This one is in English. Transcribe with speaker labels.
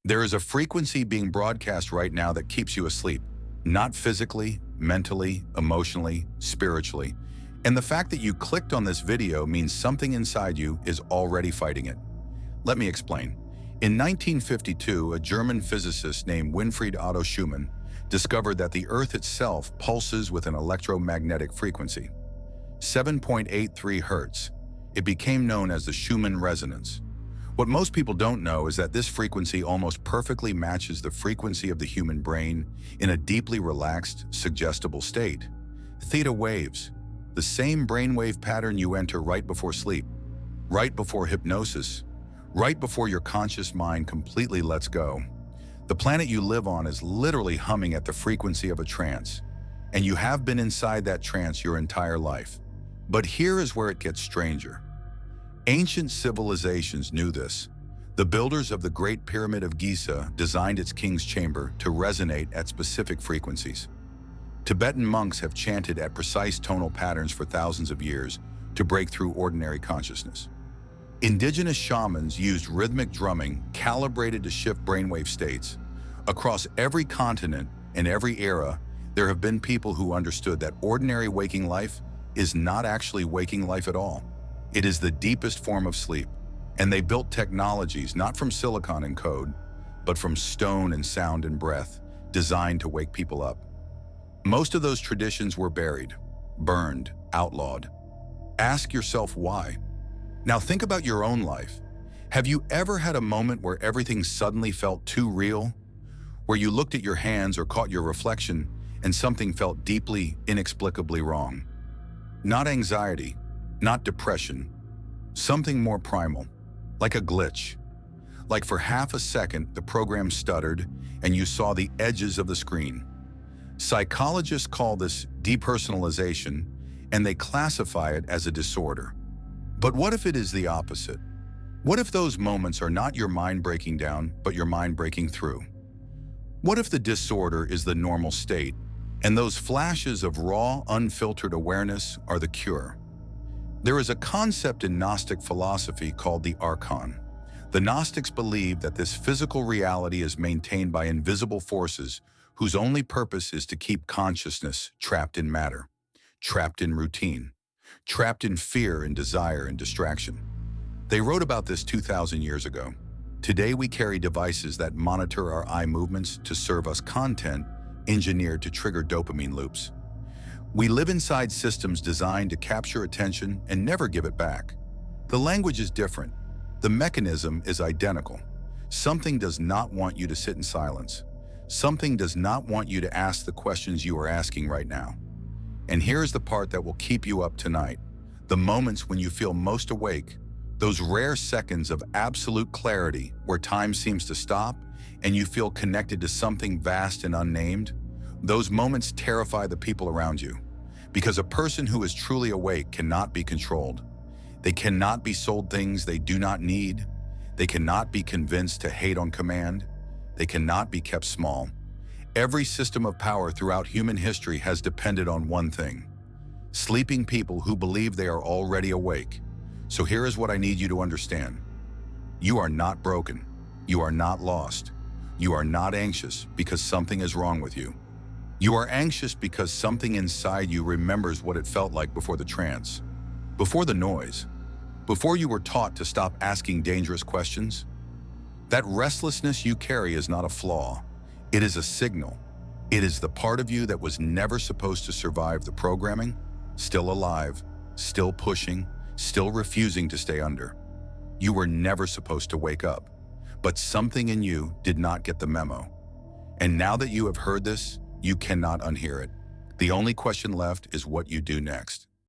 Speaker 1: There is a frequency being broadcast right now that keeps you asleep, not physically, mentally, emotionally, spiritually. And the fact that you clicked on this video means something inside you is already fighting it. Let me explain. In 1952, a German physicist named Winfried Otto Schumann discovered that the Earth itself pulses with an electromagnetic frequency, 7.83 Hertz. It became known as the Schumann Resonance. What most people don't know is that this frequency almost perfectly matches the frequency of the human brain in a deeply relaxed, suggestible state. Theta waves, the same brainwave pattern you enter right before sleep, right before hypnosis, right before your conscious mind completely lets go. The planet you live on is literally humming at the frequency of a trance, and you have been inside that trance your entire life. But here is where it gets stranger. Ancient civilizations knew this. The builders of the Great Pyramid of Giza designed its king's chamber to resonate at specific frequencies. Tibetan monks have chanted at precise tonal patterns for thousands of years to break through ordinary consciousness. Indigenous shamans used rhythmic drumming calibrated to shift brainwave states. Across every continent and every era, there have been people who understood that ordinary waking life is not actually waking life at all. It is the deepest form of sleep, and they built technologies not from silicon and code, but from stone and sound and breath, designed to wake people up. Most of those traditions were buried, burned, outlawed. Ask yourself why. Now think about your own life. Have you ever had a moment where everything suddenly felt too real? Where you looked at your hands or caught your reflection and something felt deeply, inexplicably wrong? Not anxiety, not depression, something more primal, like a glitch. Like for half a second, the program stuttered and you saw the edges of the screen. Psychologists call this depersonalization, and they classify it as a disorder. But what if it is the opposite? What if those moments are not your mind breaking down, but your mind breaking through? What if the disorder is the normal state, and those flashes of raw, unfiltered awareness are the cure? There is a concept in Gnostic philosophy called the archon. The Gnostics believe that this physical reality is maintained by invisible forces whose only purpose is to keep consciousness trapped in matter, trapped in routine, trapped in fear and desire and distraction. They wrote about this 2,000 years ago. Today we carry devices that monitor our eye movements to serve us content engineered to trigger dopamine loops. We live inside systems designed to capture attention and never give it back. The language is different. The mechanism is identical. Something does not want you to sit in silence. Something does not want you to ask the questions you are asking right now. And here's the part that will keep you up tonight. The moments when you feel most awake, those rare seconds of absolute clarity where time seems to stop and you feel connected to something vast and unnamed, those moments terrify the people around you. Because a person who is truly awake cannot be controlled. They cannot be sold things they do not need. They cannot be convinced to hate on command. They cannot be kept small. Every system of power throughout human history has depended on one thing: sleeping people who believe they are already awake. So here is what I need you to understand. You are not broken. You are not lost. You are not anxious because something is wrong with you. You are anxious because something inside you remembers what it felt like before the trance, before the noise, before you were taught to stop asking dangerous questions. That restlessness you carry is not a flaw. It is a signal. It is the part of you that was never supposed to survive the programming, still alive, still pushing, still refusing to stay under. You were never supposed to wake up, but something in you did not get the memo. And now that you have heard this, you cannot unhear it. The only question left is what you do next.